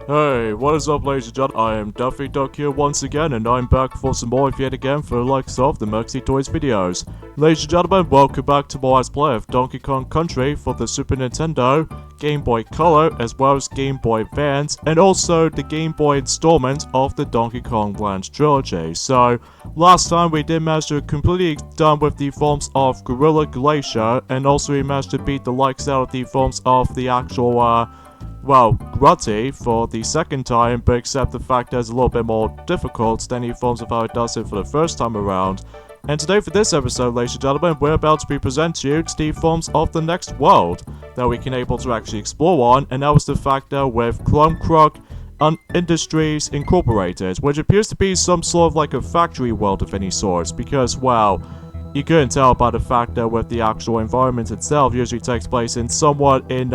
Hey, what is up, ladies and gentlemen? I am Duffy Duck here once again, and I'm back for some more yet again for the likes of the Merxy Toys videos. Ladies and gentlemen, welcome back to my Let's Play of Donkey Kong Country for the Super Nintendo, Game Boy Color, as well as Game Boy Advance, and also the Game Boy installment of the Donkey Kong Land trilogy. So, last time we did manage to completely done with the forms of Gorilla Glacier, and also we managed to beat the likes out of the forms of the actual, Grutty for the second time, but except the fact that it's a little bit more difficult than the forms of how it does it for the first time around. And today for this episode, ladies and gentlemen, we're about to be presenting you to the forms of the next world that we can able to actually explore on, and that was the factor with Kremkroc Industries Incorporated, which appears to be some sort of like a factory world of any sorts, because, well, you couldn't tell by the fact that with the actual environment itself usually takes place in somewhat in,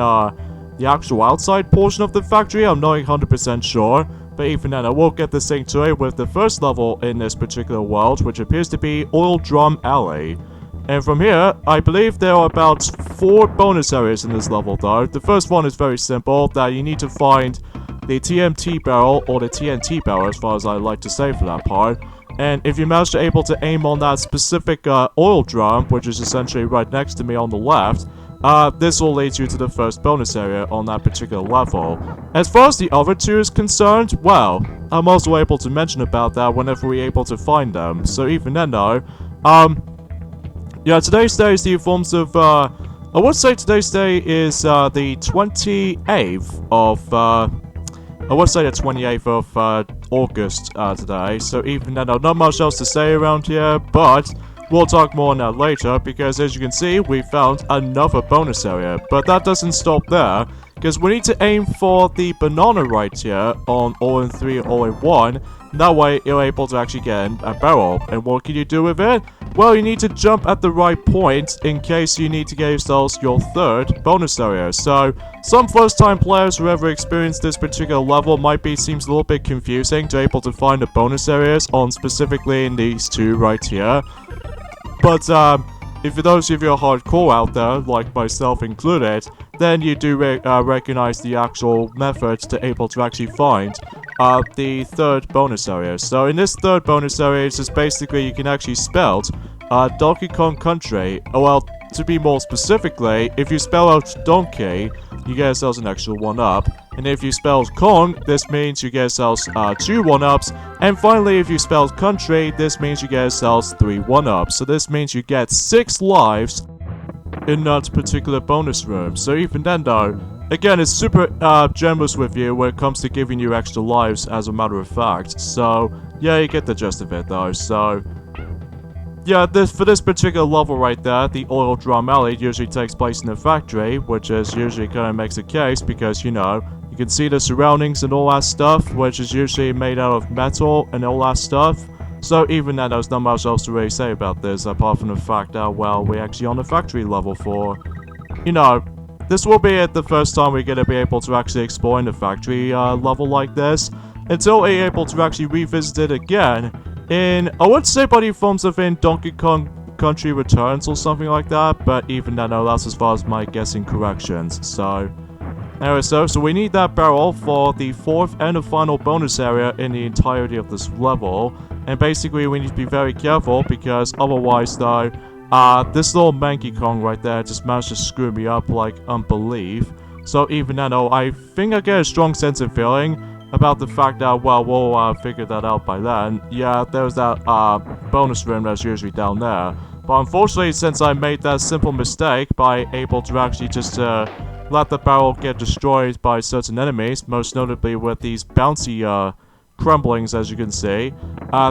the actual outside portion of the factory. I'm not 100% sure, but even then I will get this thing to it with the first level in this particular world, which appears to be Oil Drum Alley. And from here, I believe there are about 4 bonus areas in this level though. The first one is very simple, that you need to find the TNT barrel, or the TNT barrel as far as I like to say for that part. And if you manage to able to aim on that specific oil drum, which is essentially right next to me on the left, this will lead you to the first bonus area on that particular level. As far as the other two is concerned, well, I'm also able to mention about that whenever we're able to find them. So even then though, yeah, today's day is the forms of, I would say today's day is, the 28th of, I would say the 28th of, August, today. So even then, not much else to say around here, but we'll talk more on that later, because as you can see, we found another bonus area. But that doesn't stop there, because we need to aim for the banana right here on all-in-3 and all-in-1. That way, you're able to actually get a barrel. And what can you do with it? Well, you need to jump at the right point in case you need to get yourselves your third bonus area. So, some first-time players who ever experienced this particular level seems a little bit confusing to able to find the bonus areas on specifically in these two right here. But, if for those of you who are hardcore out there, like myself included, then you do recognize the actual methods to able to actually find the third bonus area. So in this third bonus area, it's just basically you can actually spell Donkey Kong Country. Well, to be more specifically, if you spell out Donkey, you get yourselves an extra 1-up. And if you spell Kong, this means you get yourselves 2 1-ups. And finally, if you spell Country, this means you get yourselves 3 1-ups. So this means you get 6 lives in that particular bonus room. So even then though, again, it's super generous with you when it comes to giving you extra lives, as a matter of fact. So yeah, you get the gist of it though. So yeah, for this particular level right there, the Oil Drum Alley usually takes place in a factory, which is usually kind of makes a case because, you know, you can see the surroundings and all that stuff, which is usually made out of metal and all that stuff. So even then, there's not much else to really say about this, apart from the fact that, well, we're actually on the factory level for, you know, this will be the first time we're going to be able to actually explore in the factory level like this, until we're able to actually revisit it again in, I would say by the forms of in Donkey Kong Country Returns or something like that, but even then, no, that's as far as my guessing corrections. So anyway, so we need that barrel for the 4th and the final bonus area in the entirety of this level. And basically, we need to be very careful because otherwise, though, this little Manky Kong right there just managed to screw me up like unbelief. So even then, I think I get a strong sense of feeling about the fact that, well, we'll figure that out by then. Yeah, there's that bonus room that's usually down there. But unfortunately, since I made that simple mistake by able to actually just let the barrel get destroyed by certain enemies, most notably with these bouncy crumblings, as you can see,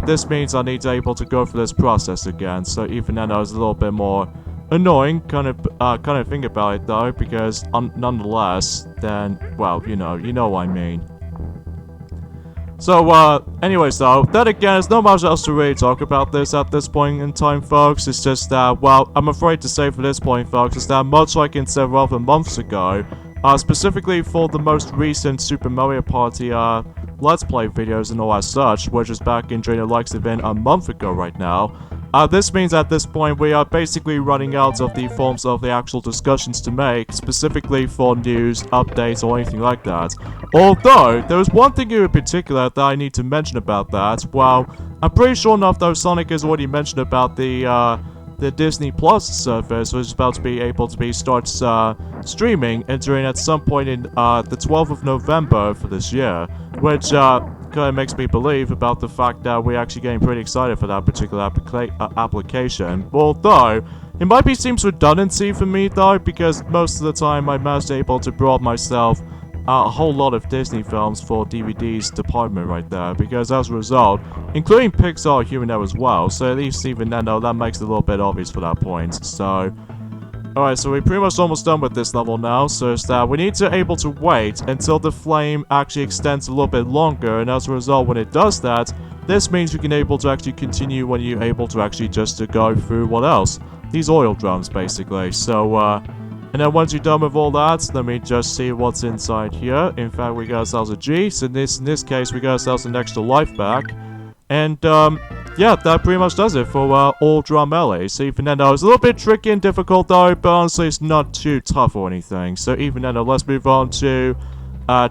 this means I need to able to go through this process again. So even then, I was a little bit more annoying kind of thing about it though, because nonetheless, then, well, you know what I mean. So, anyways though, then again, there's not much else to really talk about this at this point in time, folks. It's just that, well, I'm afraid to say for this point, folks, is that much like in several other months ago, specifically for the most recent Super Mario Party, Let's Play videos and all that such, which is back in during the likes of a month ago right now, This means at this point we are basically running out of the forms of the actual discussions to make, specifically for news, updates, or anything like that. Although, there is one thing in particular that I need to mention about that. Well, I'm pretty sure enough though Sonic has already mentioned about the Disney Plus service, which is about to be able to start streaming, entering at some point in the 12th of November for this year, which kind of makes me believe about the fact that we're actually getting pretty excited for that particular application. Although, it might seems redundancy for me though, because most of the time I'm most able to broad myself a whole lot of Disney films for DVD's department right there, because as a result, including Pixar here and there as well, so at least even then though, that makes it a little bit obvious for that point. So alright, so we're pretty much almost done with this level now, so it's that we need to able to wait until the flame actually extends a little bit longer, and as a result, when it does that, this means we can able to actually continue when you're able to actually just to go through what else? These oil drums, basically. So, and then once you're done with all that, let me just see what's inside here. In fact, we got ourselves a G, so in this case, we got ourselves an extra life back. And, yeah, that pretty much does it for all drum melee. So even then, it's a little bit tricky and difficult though, but honestly, it's not too tough or anything. So even then, let's move on to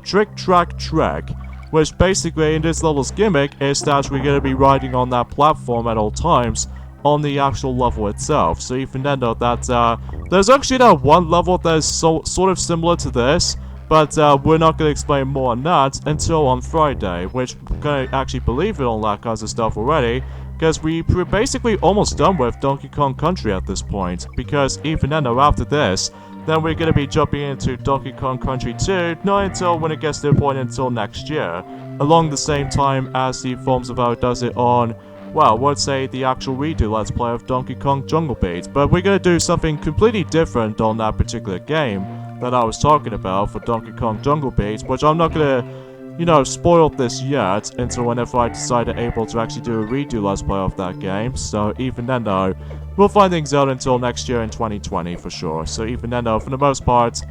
Trick Track Trek, which basically in this level's gimmick is that we're going to be riding on that platform at all times on the actual level itself. So even then, though, that there's actually that one level that is sort of similar to this, but we're not going to explain more on that until on Friday, which we're going to actually believe in all that kinds of stuff already, because we're basically almost done with Donkey Kong Country at this point, because even then, though, after this, then we're going to be jumping into Donkey Kong Country 2, not until when it gets to the point until next year, along the same time as the forms of how it does it on, well, let's say the actual redo Let's Play of Donkey Kong Jungle Beat, but we're going to do something completely different on that particular game that I was talking about for Donkey Kong Jungle Beat, which I'm not going to, you know, spoil this yet until whenever I decide to able to actually do a redo Let's Play of that game. So even then though, we'll find things out until next year in 2020 for sure. So even then though, for the most part,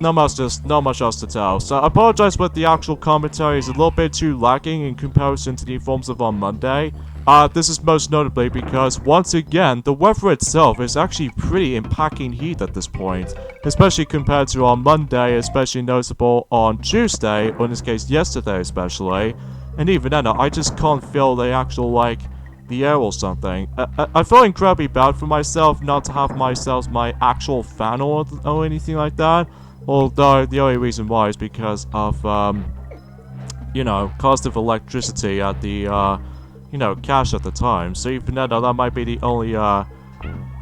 not much else to tell. So I apologize, but the actual commentary is a little bit too lacking in comparison to the forms of on Monday. This is most notably because, once again, the weather itself is actually pretty impacting heat at this point, especially compared to on Monday, especially noticeable on Tuesday, or in this case yesterday especially, and even then, I just can't feel the actual, like, the air or something. I feel incredibly bad for myself not to have myself my actual fan or anything like that, although the only reason why is because of, you know, cost of electricity at the, you know, cash at the time. So even then, that might be the only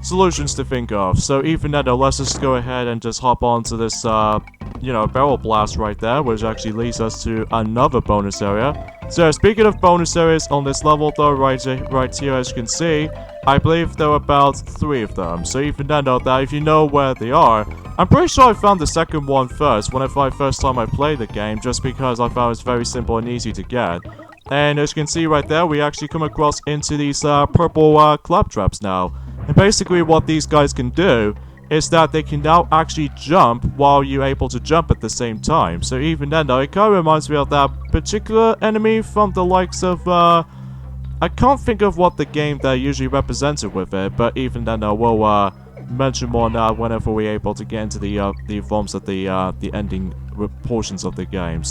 solutions to think of. So even then, let's just go ahead and just hop onto this, you know, barrel blast right there, which actually leads us to another bonus area. So speaking of bonus areas on this level, though, right here, as you can see, I believe there are about 3 of them. So even then, though, that if you know where they are, I'm pretty sure I found the second one first whenever I first time I played the game, just because I found it's very simple and easy to get. And as you can see right there, we actually come across into these purple claptraps now. And basically what these guys can do is that they can now actually jump while you're able to jump at the same time. So even then though, it kind of reminds me of that particular enemy from the likes of, I can't think of what the game that usually represented with it, but even then though, we'll mention more now whenever we're able to get into the forms of the ending portions of the game.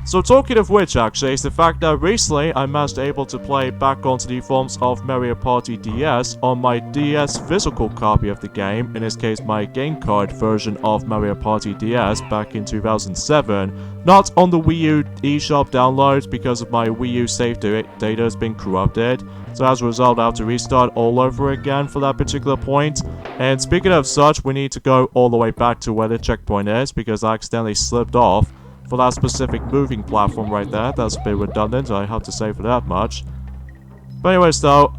So talking of which, actually, is the fact that recently I managed able to play back onto the forms of Mario Party DS on my DS physical copy of the game, in this case my game card version of Mario Party DS back in 2007, not on the Wii U eShop downloads because of my Wii U save data has been corrupted. So as a result, I have to restart all over again for that particular point. And speaking of such, we need to go all the way back to where the checkpoint is because I accidentally slipped off for that specific moving platform right there. That's a bit redundant, I have to say for that much. But anyways though,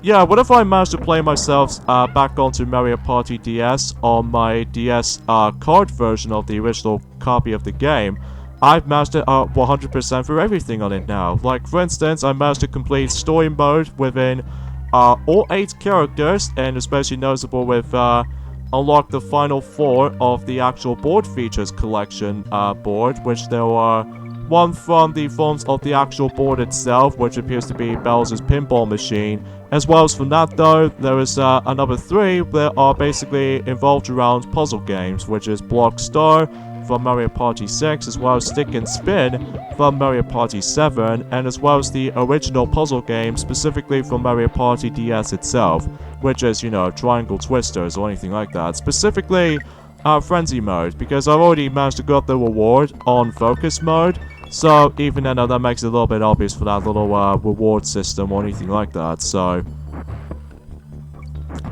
yeah, what if I managed to play myself back onto Mario Party DS on my DS card version of the original copy of the game? I've managed to 100% through everything on it now. Like for instance, I managed to complete story mode within all 8 characters, and especially noticeable with unlock the final 4 of the actual board features collection board, which there are one from the forms of the actual board itself, which appears to be Bowser's pinball machine. As well as from that though, there is another 3 that are basically involved around puzzle games, which is Block Star from Mario Party 6, as well as Stick and Spin from Mario Party 7, and as well as the original puzzle game specifically from Mario Party DS itself, which is, you know, Triangle Twisters or anything like that. Specifically, Frenzy mode, because I've already managed to get the reward on Focus mode, so even then that makes it a little bit obvious for that little reward system or anything like that, so...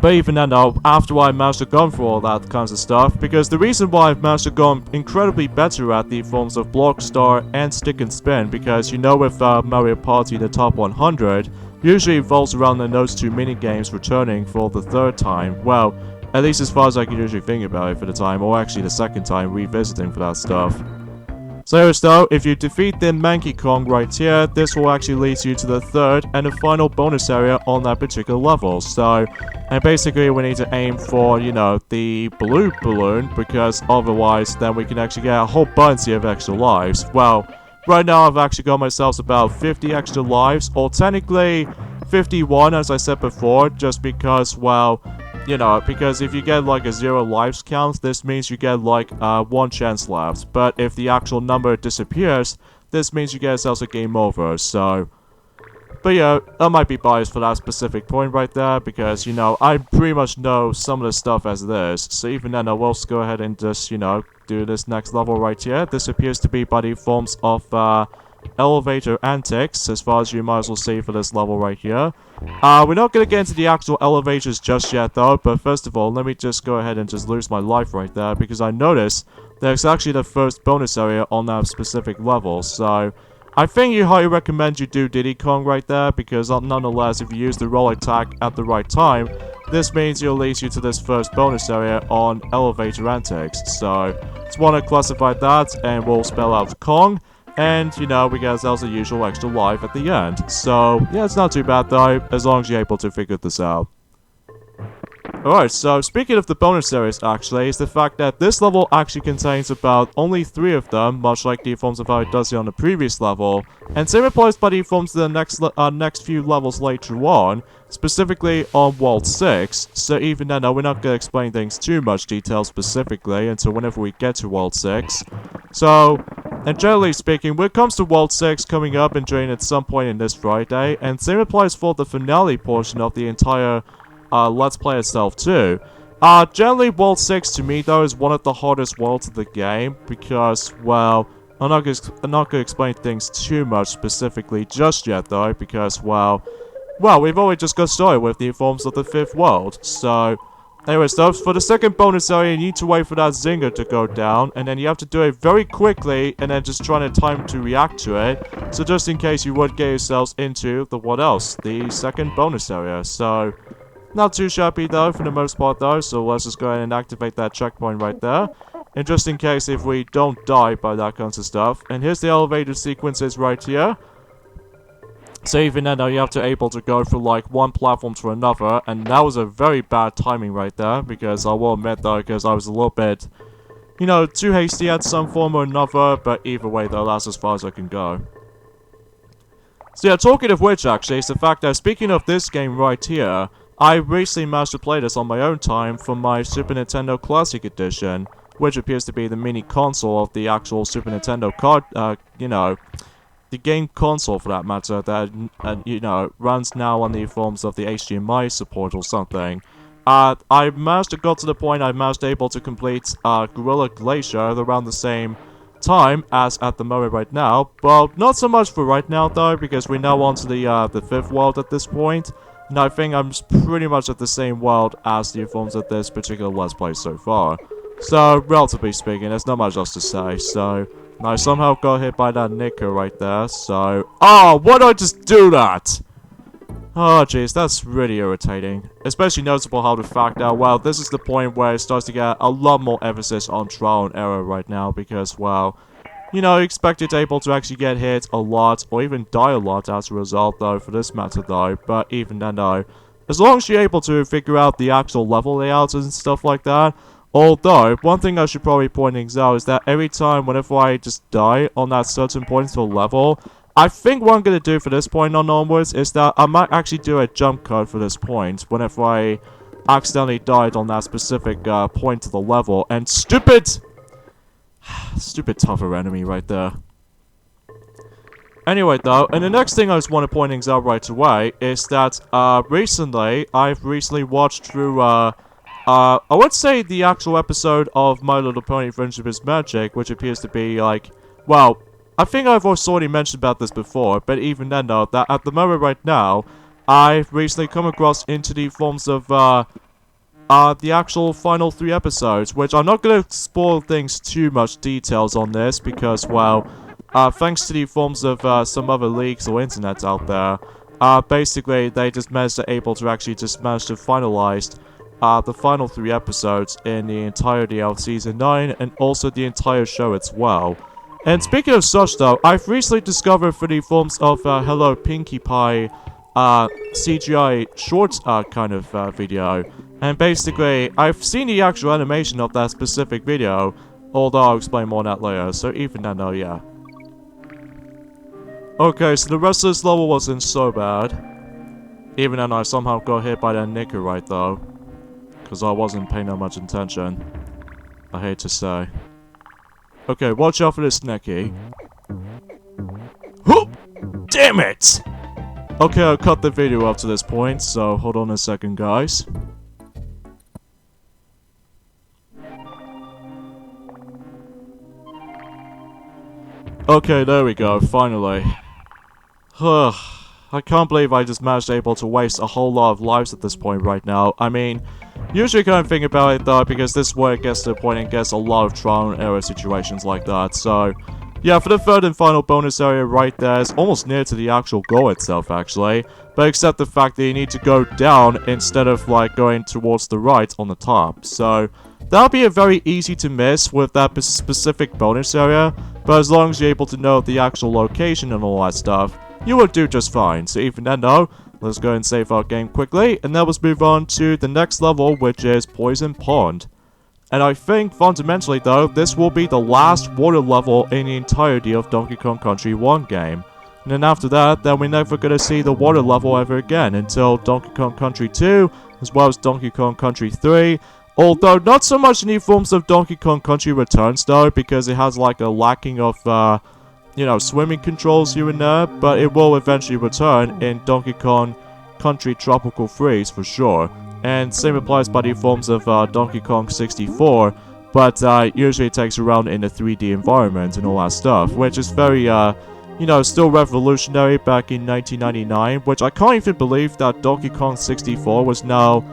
But even then though, after I managed to go through all that kinds of stuff, because the reason why I've managed to go incredibly better at the forms of Block Star and Stick and Spin, because you know with Mario Party the top 100, usually revolves around those 2 minigames returning for the 3rd time, well, at least as far as I can usually think about it for the time, or actually the 2nd time revisiting for that stuff. So though, if you defeat the Kremkroc right here, this will actually lead you to the 3rd and the final bonus area on that particular level. So, and basically we need to aim for, you know, the blue balloon, because otherwise then we can actually get a whole bunch of extra lives. Well, right now I've actually got myself about 50 extra lives, or technically 51 as I said before, just because, well, you know, because if you get like a 0 lives count, this means you get like 1 chance left. But if the actual number disappears, this means you get yourself a game over, so... But yeah, I might be biased for that specific point right there, because, you know, I pretty much know some of the stuff as it is. So even then, I will go ahead and just, you know, do this next level right here. This appears to be by the forms of, elevator antics, as far as you might as well see for this level right here. We're not going to get into the actual elevators just yet though, but first of all, let me just go ahead and just lose my life right there, because I noticed there's actually the first bonus area on that specific level, so I think you highly recommend you do Diddy Kong right there, because nonetheless, if you use the roll attack at the right time, this means it'll lead you to this first bonus area on elevator antics, so just want to classify that, and we'll spell out Kong. And, you know, we get ourselves the usual extra life at the end. So, yeah, it's not too bad though, as long as you're able to figure this out. Alright, so speaking of the bonus areas actually, is the fact that this level actually contains about only 3 of them, much like the forms of how it does it on the previous level. And same applies by the forms to the next few levels later on, specifically on World 6. So even then, we're not going to explain things too much detail specifically until whenever we get to World 6. So... And generally speaking, when it comes to World 6 coming up and during at some point in this Friday, and same applies for the finale portion of the entire Let's Play itself too. Generally World 6 to me though is one of the hardest worlds of the game, because, well, I'm not gonna explain things too much specifically just yet though, because, well, we've already just got started with the forms of the 5th world, so... Anyways, though, for the second bonus area, you need to wait for that zinger to go down, and then you have to do it very quickly, and then just try to time to react to it. So just in case you would get yourselves into the what else? The second bonus area. So, not too shabby though, for the most part though, so let's just go ahead and activate that checkpoint right there. And just in case if we don't die by that kind of stuff. And here's the elevator sequences right here. So even then, you have to able to go from like one platform to another, and that was a very bad timing right there, because I will admit though, because I was a little bit, you know, too hasty at some form or another, but either way though, that's as far as I can go. So yeah, talking of which actually, is the fact that speaking of this game right here, I recently managed to play this on my own time from my Super Nintendo Classic Edition, which appears to be the mini console of the actual Super Nintendo card, you know, the game console for that matter, that, you know, runs now on the forms of the HDMI support or something. I managed to go to the point I managed able to complete Gorilla Glacier around the same time as at the moment right now. Well, not so much for right now though, because we're now on to the 5th world at this point. And I think I'm pretty much at the same world as the forms of this particular Let's Play so far. So, relatively speaking, there's not much else to say, so... I somehow got hit by that knicker right there, so... Oh, why did I just do that? Oh, jeez, that's really irritating. Especially noticeable how the fact that, well, this is the point where it starts to get a lot more emphasis on trial and error right now, because, well... You know, you expect it able to actually get hit a lot, or even die a lot as a result, though, for this matter, though. But even then, though, as long as you're able to figure out the actual level layouts and stuff like that, Although, one thing I should probably point out is that every time whenever I just die on that certain point of the level, I think what I'm going to do for this point on onwards is that I might actually do a jump cut for this point whenever I accidentally died on that specific point of the level. And stupid tougher enemy right there. Anyway though, and the next thing I just want to point out right away is that I've recently watched through I would say the actual episode of My Little Pony Friendship is Magic, which appears to be like, well, I think I've already mentioned about this before, but even then though, that at the moment right now, I've recently come across into the forms of the actual final 3 episodes, which I'm not going to spoil things too much details on this because, well, thanks to the forms of some other leaks or internet out there, basically they just managed to finalize the final 3 episodes in the entirety of Season 9 and also the entire show as well. And speaking of such though, I've recently discovered through the forms of Hello Pinkie Pie CGI shorts kind of video. And basically, I've seen the actual animation of that specific video, although I'll explain more on that later, so even then though, yeah. Okay, so the rest of this level wasn't so bad. Even then I somehow got hit by that knicker right though. Because I wasn't paying that much attention. I hate to say. Okay, watch out for this Nicky. Whoop! Damn it! Okay, I'll cut the video up to this point, so hold on a second, guys. Okay, there we go, finally. I can't believe I just managed to waste a whole lot of lives at this point right now. I mean, usually kind of think about it though, because this is where it gets to the point and gets a lot of trial and error situations like that, so... Yeah, for the third and final bonus area right there, it's almost near to the actual goal itself, actually. But except the fact that you need to go down instead of, like, going towards the right on the top. So, that'll be a very easy to miss with that specific bonus area. But as long as you're able to know the actual location and all that stuff, you will do just fine. So even then, though, let's go and save our game quickly. And then let's move on to the next level, which is Poison Pond. And I think, fundamentally though, this will be the last water level in the entirety of Donkey Kong Country 1 game. And then after that, then we're never going to see the water level ever again until Donkey Kong Country 2, as well as Donkey Kong Country 3. Although, not so much in the forms of Donkey Kong Country Returns though, because it has like a lacking of, you know, swimming controls here and there. But it will eventually return in Donkey Kong Country Tropical Freeze for sure. And same applies by the forms of Donkey Kong 64, but usually it takes around in a 3D environment and all that stuff, which is very, you know, still revolutionary back in 1999, which I can't even believe that Donkey Kong 64 was now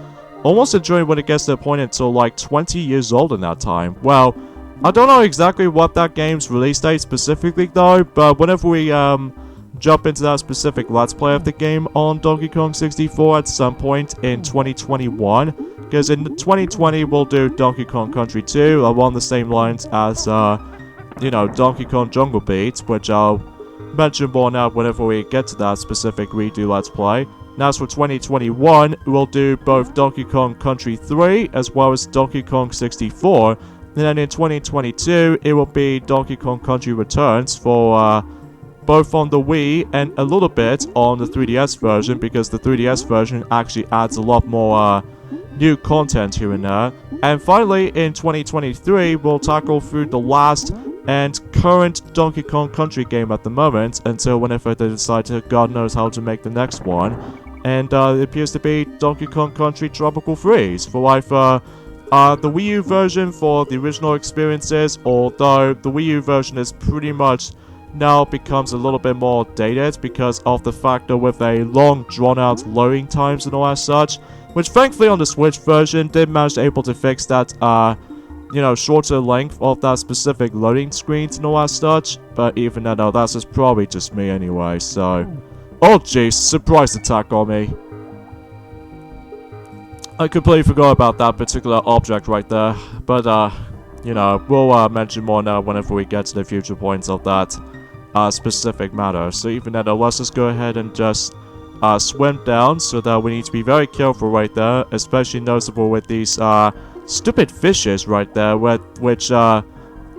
almost enjoying when it gets to the point until like 20 years old in that time. Well, I don't know exactly what that game's release date specifically though, but whenever we, jump into that specific Let's Play of the game on Donkey Kong 64 at some point in 2021. Because in 2020 we'll do Donkey Kong Country 2 along the same lines as, you know, Donkey Kong Jungle Beat, which I'll mention more now whenever we get to that specific redo Let's Play. Now as for 2021, we'll do both Donkey Kong Country 3 as well as Donkey Kong 64. And then in 2022, it will be Donkey Kong Country Returns for, both on the Wii and a little bit on the 3DS version, because the 3DS version actually adds a lot more new content here and there. And finally, in 2023, we'll tackle through the last and current Donkey Kong Country game at the moment, until whenever they decide to God knows how to make the next one. And it appears to be Donkey Kong Country Tropical Freeze for either the Wii U version for the original experiences, although the Wii U version is pretty much now becomes a little bit more dated because of the fact that with a long drawn out loading times and all that such, which thankfully on the Switch version did manage to able to fix that, you know, shorter length of that specific loading screens and all that such, but even then, no, that's just probably just me anyway, so... Oh jeez, surprise attack on me. I completely forgot about that particular object right there, but, you know, we'll mention more now whenever we get to the future points of that specific matter. So even then, let's just go ahead and just swim down, so that we need to be very careful right there, especially noticeable with these stupid fishes right there, which,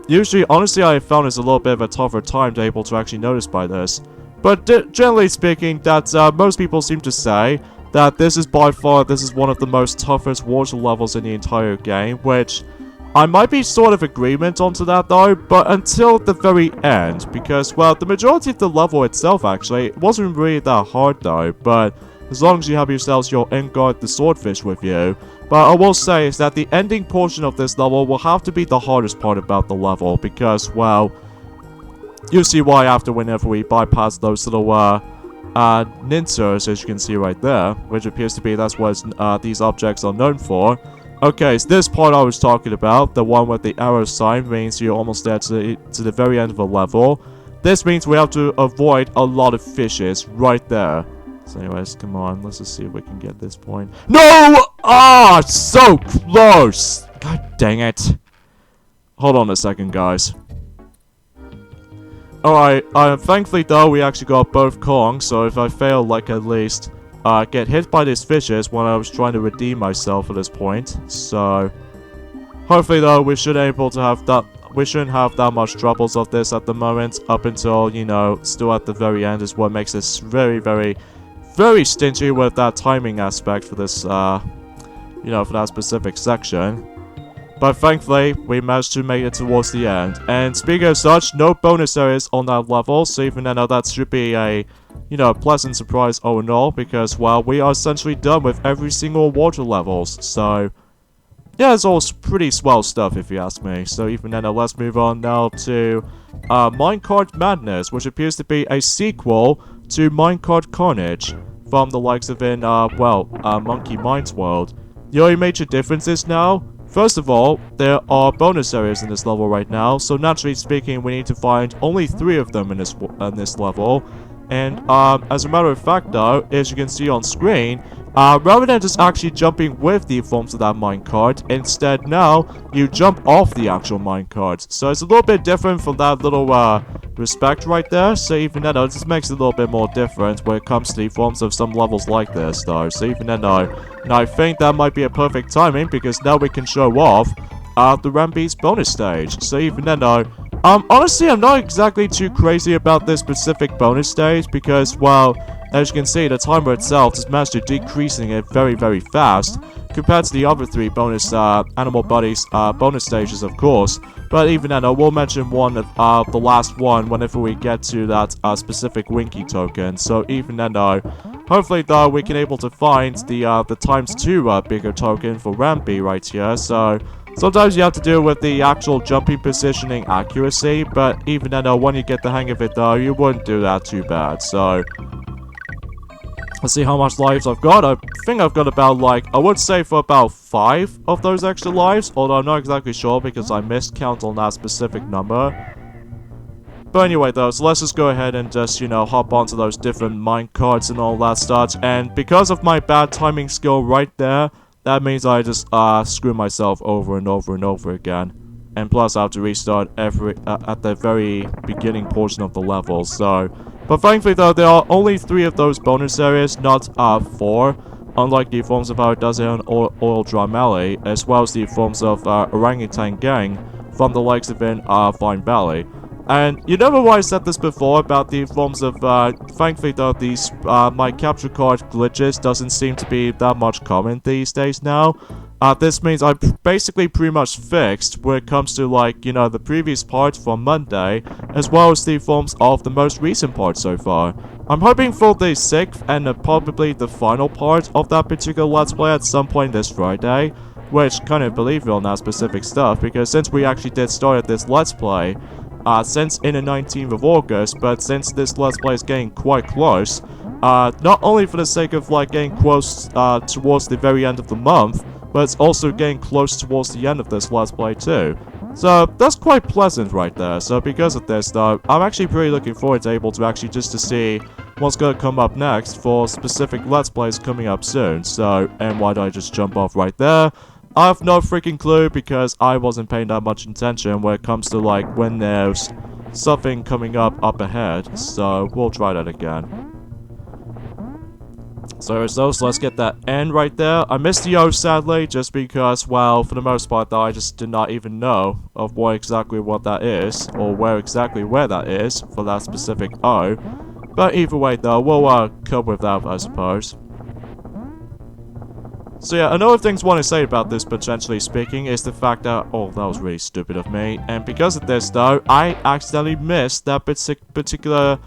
usually, honestly, I found it's a little bit of a tougher time to able to actually notice by this. But generally speaking, that most people seem to say that this is by far, this is one of the most toughest water levels in the entire game, which I might be sort of agreement onto that though, but until the very end, because, well, the majority of the level itself actually, it wasn't really that hard though, but as long as you have yourselves your Minecart the swordfish with you. But I will say is that the ending portion of this level will have to be the hardest part about the level, because, well, you see why after whenever we bypass those little, ninjas, as you can see right there, which appears to be that's what these objects are known for. Okay, so this part I was talking about, the one with the arrow sign, means you're almost there to the very end of the level. This means we have to avoid a lot of fishes right there. So anyways, come on, let's just see if we can get this point. No! Ah, so close! God dang it. Hold on a second, guys. Alright, thankfully though, we actually got both Kongs, so if I fail, like, at least get hit by these fishes when I was trying to redeem myself at this point. So hopefully though, we shouldn't have that much troubles of this at the moment, up until, you know, still at the very end is what makes this very, very, very stingy with that timing aspect for this, you know, for that specific section. But thankfully, we managed to make it towards the end. And speaking of such, no bonus areas on that level, so even though that should be a, you know, pleasant surprise all in all, because, well, we are essentially done with every single water levels. So yeah, it's all pretty swell stuff if you ask me. So even then, let's move on now to Minecart Madness, which appears to be a sequel to Minecart Carnage from the likes of Monkey Mind's world. The only major difference is now, first of all, there are bonus areas in this level right now, so naturally speaking, we need to find only 3 of them in this level. And as a matter of fact though, as you can see on screen, rather than just actually jumping with the forms of that minecart, instead now, you jump off the actual minecart. So it's a little bit different from that little respect right there, so even then though, this makes it a little bit more different when it comes to the forms of some levels like this though. So even then though, and I think that might be a perfect timing, because now we can show off the Rambee's bonus stage. So even then though, honestly, I'm not exactly too crazy about this specific bonus stage, because, well, as you can see, the timer itself just managed to decreasing it very, very fast, compared to the other 3 bonus, Animal Buddies, bonus stages, of course. But even then, I will mention one of, the last one whenever we get to that, specific Winky token. So even then, hopefully, though, we can able to find the ×2, bigger token for Rambee right here, so sometimes you have to deal with the actual jumping positioning accuracy, but even then, when you get the hang of it though, you wouldn't do that too bad. So let's see how much lives I've got. I think I've got about, like, I would say for about 5 of those extra lives, although I'm not exactly sure because I missed count on that specific number. But anyway though, so let's just go ahead and just, you know, hop onto those different minecarts and all that stuff. And because of my bad timing skill right there, that means I just screw myself over and over and over again. And plus I have to restart at the very beginning portion of the level, so. But thankfully though, there are only 3 of those bonus areas, not 4. Unlike the forms of how it does it on Oil Drum Alley, as well as the forms of Orangutan Gang from the likes of in Vine Valley. And you know why I said this before about the forms of, thankfully though, these, my capture card glitches doesn't seem to be that much common these days now. This means I basically pretty much fixed when it comes to, like, you know, the previous part from Monday, as well as the forms of the most recent part so far. I'm hoping for the 6th and probably the final part of that particular Let's Play at some point this Friday, which kind of believe it on that specific stuff, because since we actually did start this Let's Play, since in the 19th of August, but since this Let's Play is getting quite close, not only for the sake of, like, getting close towards the very end of the month, but it's also getting close towards the end of this Let's Play too. So that's quite pleasant right there. So because of this though, I'm actually pretty looking forward to able to actually just to see what's going to come up next for specific Let's Plays coming up soon. So, and why did I just jump off right there? I have no freaking clue, because I wasn't paying that much attention when it comes to, like, when there's something coming up ahead. So we'll try that again. So let's get that N right there. I missed the O, sadly, just because, well, for the most part, though, I just did not even know of what that is, or where that is for that specific O. But either way, though, we'll cope with that, I suppose. So yeah, another thing I want to say about this, potentially speaking, is the fact that, oh, that was really stupid of me, and because of this, though, I accidentally missed that particular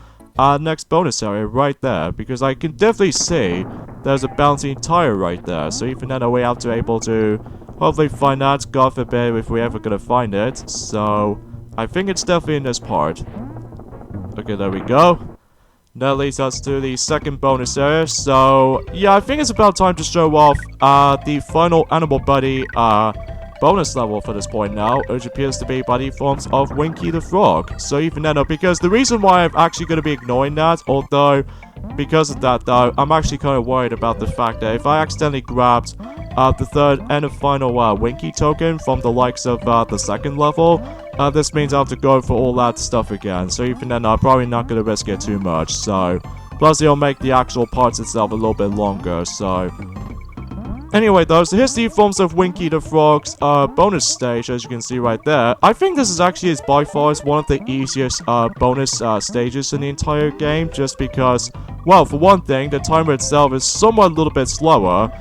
next bonus area right there, because I can definitely see there's a bouncing tire right there, so even then we have to able to hopefully find that, God forbid if we're ever gonna find it, so I think it's definitely in this part. Okay, there we go. That leads us to the second bonus area, so yeah, I think it's about time to show off the final Animal Buddy bonus level for this point now, which appears to be by the forms of Winky the Frog. So even then, because the reason why I'm actually going to be ignoring that, although because of that though, I'm actually kind of worried about the fact that if I accidentally grabbed the third and the final Winky token from the likes of the second level, this means I have to go for all that stuff again. So even then, I'm probably not going to risk it too much. So plus it'll make the actual parts itself a little bit longer. So anyway, though, so here's the forms of Winky the Frog's bonus stage, as you can see right there. I think this is actually by far one of the easiest bonus stages in the entire game, just because, well, for one thing, the timer itself is somewhat a little bit slower,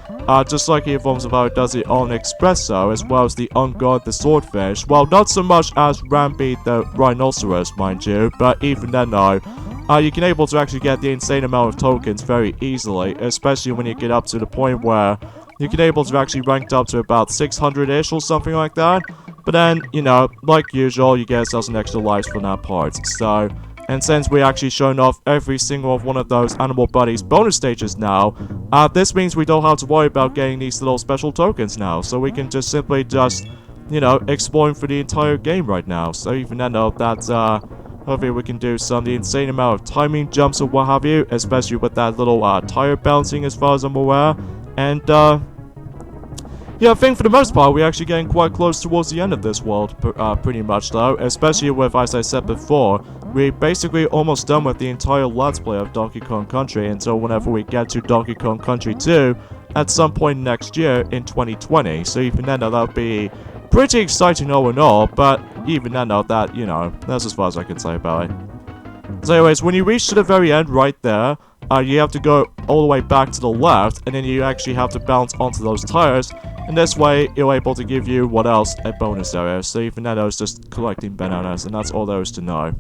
just like the forms of how it does it on Espresso, as well as the Unguard the Swordfish. Well, not so much as Rampy the Rhinoceros, mind you, but even then, though, you can able to actually get the insane amount of tokens very easily, especially when you get up to the point where you can able to actually rank up to about 600-ish or something like that. But then, you know, like usual, you get yourself some extra lives from that part. So, and since we actually shown off every single one of those Animal Buddies bonus stages now, this means we don't have to worry about getting these little special tokens now. So we can just simply you know, exploring for the entire game right now. So even then, though, that's, hopefully we can do the insane amount of timing jumps or what have you, especially with that little tire bouncing as far as I'm aware. And, yeah, I think for the most part, we're actually getting quite close towards the end of this world, pretty much though, especially with, as I said before, we're basically almost done with the entire Let's Play of Donkey Kong Country until whenever we get to Donkey Kong Country 2 at some point next year in 2020. So even then, that'll be pretty exciting all in all, but even then, that, you know, that's as far as I can say about it. So anyways, when you reach to the very end right there, you have to go all the way back to the left, and then you actually have to bounce onto those tires, and this way, you're able to give you, what else, a bonus area. So even that is just collecting bananas, and that's all there is to know.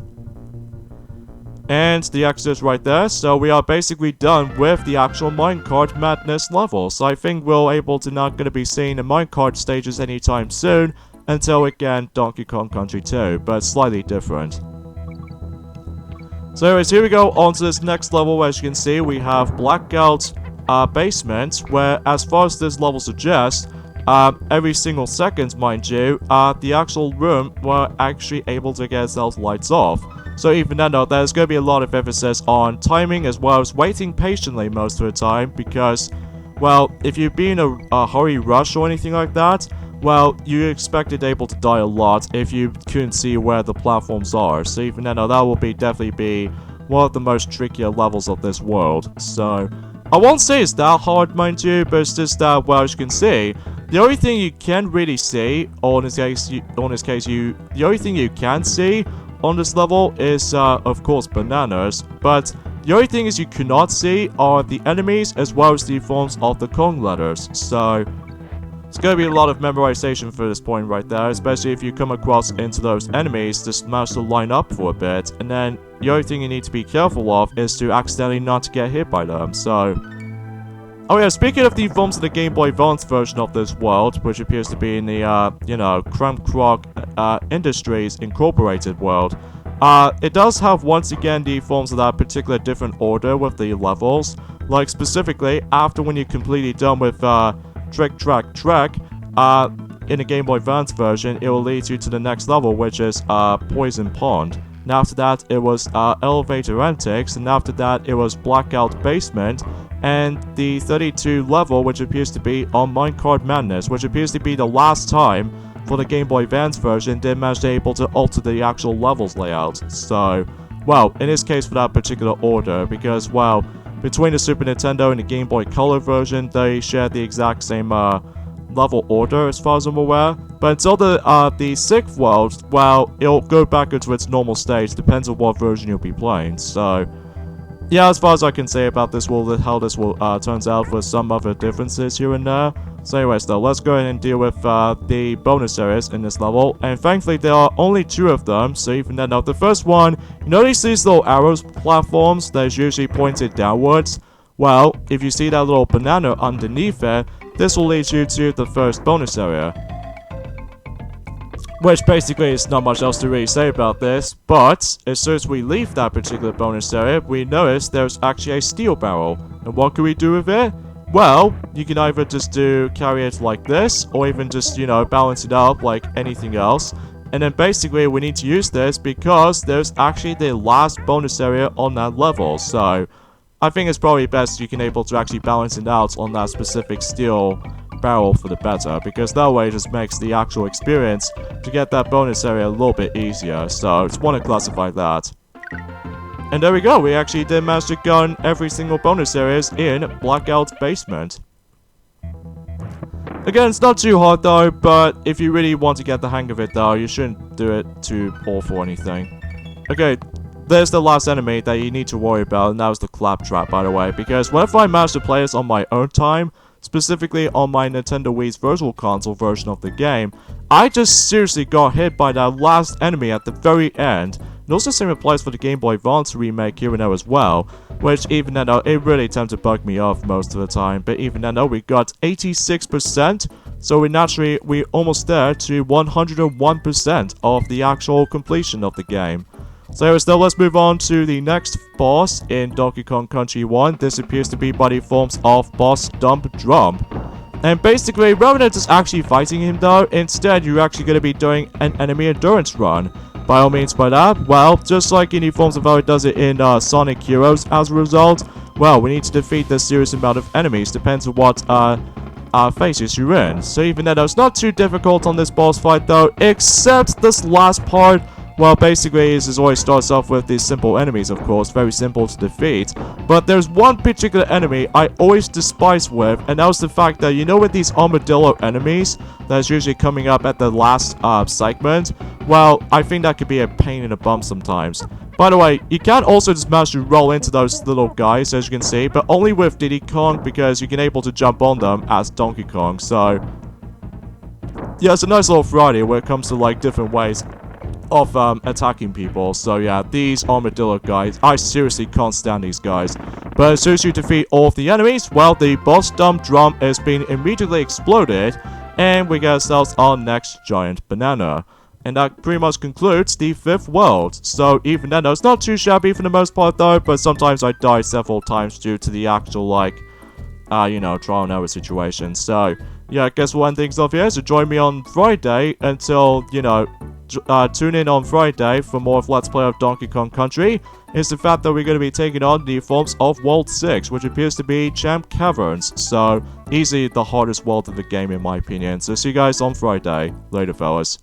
And the exit is right there, so we are basically done with the actual Minecart Madness level. So I think we're able to not going to be seeing the Minecart stages anytime soon, until again, Donkey Kong Country 2, but slightly different. So anyways, here we go on to this next level. As you can see, we have Blackout Basement, where as far as this level suggests, every single second, mind you, the actual room were actually able to get itself lights off. So even then, though, there's going to be a lot of emphasis on timing as well as waiting patiently most of the time, because, well, if you be in a hurry rush or anything like that, well, you expected able to die a lot if you couldn't see where the platforms are. So even then, that will definitely be one of the most trickier levels of this world. So I won't say it's that hard, mind you, but it's just that, well, as you can see, the only thing you can really see, or in this case, the only thing you can see on this level is, of course, bananas, but the only thing is you cannot see are the enemies as well as the forms of the Kong letters. So it's going to be a lot of memorization for this point right there, especially if you come across into those enemies, just manage to line up for a bit, and then the only thing you need to be careful of is to accidentally not get hit by them. So, oh yeah, speaking of the forms of the Game Boy Advance version of this world, which appears to be in the, you know, Kremkroc Industries Incorporated world, it does have, once again, the forms of that particular different order with the levels. Like, specifically, after when you're completely done with, Trick, Track, Trek, in the Game Boy Advance version, it will lead you to the next level, which is, Poison Pond. And after that, it was, Elevator Antics, and after that, it was Blackout Basement, and the 32 level, which appears to be on Minecart Madness, which appears to be the last time for the Game Boy Advance version they managed to able to alter the actual levels layout. So, well, in this case for that particular order, because, well, between the Super Nintendo and the Game Boy Color version, they share the exact same level order as far as I'm aware. But until the 6th world, well, it'll go back into its normal stage, depends on what version you'll be playing. So yeah, as far as I can say about this world, how this will turns out with some other differences here and there. So anyways though, let's go ahead and deal with the bonus areas in this level. And thankfully there are only 2 of them, so even then, now the first one, you notice these little arrows platforms that is usually pointed downwards? Well, if you see that little banana underneath it, this will lead you to the first bonus area. Which basically is not much else to really say about this, but as soon as we leave that particular bonus area, we notice there's actually a steel barrel. And what can we do with it? Well, you can either just carry it like this, or even just, you know, balance it out like anything else. And then basically we need to use this because there's actually the last bonus area on that level. So I think it's probably best you can able to actually balance it out on that specific steel barrel for the better, because that way it just makes the actual experience to get that bonus area a little bit easier. So just want to classify that. And there we go, we actually did manage to gun every single bonus areas in Blackout Basement. Again, it's not too hard though, but if you really want to get the hang of it though, you shouldn't do it too awful or anything. Okay, there's the last enemy that you need to worry about, and that was the claptrap, by the way, because whenever I managed to play this on my own time, specifically on my Nintendo Wii's Virtual Console version of the game, I just seriously got hit by that last enemy at the very end. And also same applies for the Game Boy Advance remake here and there as well, which even then though, it really tended to bug me off most of the time, but even then though, we got 86%, so we're almost there to 101% of the actual completion of the game. So anyways, though, let's move on to the next boss in Donkey Kong Country 1. This appears to be by the forms of Boss Dump Drum. And basically, rather than just actually fighting him though, instead you're actually going to be doing an enemy endurance run. By all means by that, well, just like in the forms of how it does it in Sonic Heroes as a result, well, we need to defeat this serious amount of enemies, depends on what phases you're in. So even though it's not too difficult on this boss fight though, except this last part. Well, basically, it always starts off with these simple enemies, of course, very simple to defeat. But there's one particular enemy I always despise with, and that was the fact that, you know, with these armadillo enemies that's usually coming up at the last segment, well, I think that could be a pain in the bum sometimes. By the way, you can also just manage to roll into those little guys, as you can see, but only with Diddy Kong, because you can able to jump on them as Donkey Kong. So yeah, it's a nice little variety when it comes to like different ways of attacking people. So yeah, these armadillo guys, I seriously can't stand these guys. But as soon as you defeat all of the enemies, well, the boss dump drum is being immediately exploded, and we get ourselves our next giant banana. And that pretty much concludes the 5th world. So even then, it's not too shabby for the most part though, but sometimes I die several times due to the actual, like, you know, trial and error situation. So yeah, I guess we'll end things off here. So join me on Friday until, you know, tune in on Friday for more of Let's Play of Donkey Kong Country. Is the fact that we're going to be taking on the forms of World 6, which appears to be Champ Caverns. So easily the hardest world of the game in my opinion. So see you guys on Friday. Later, fellas.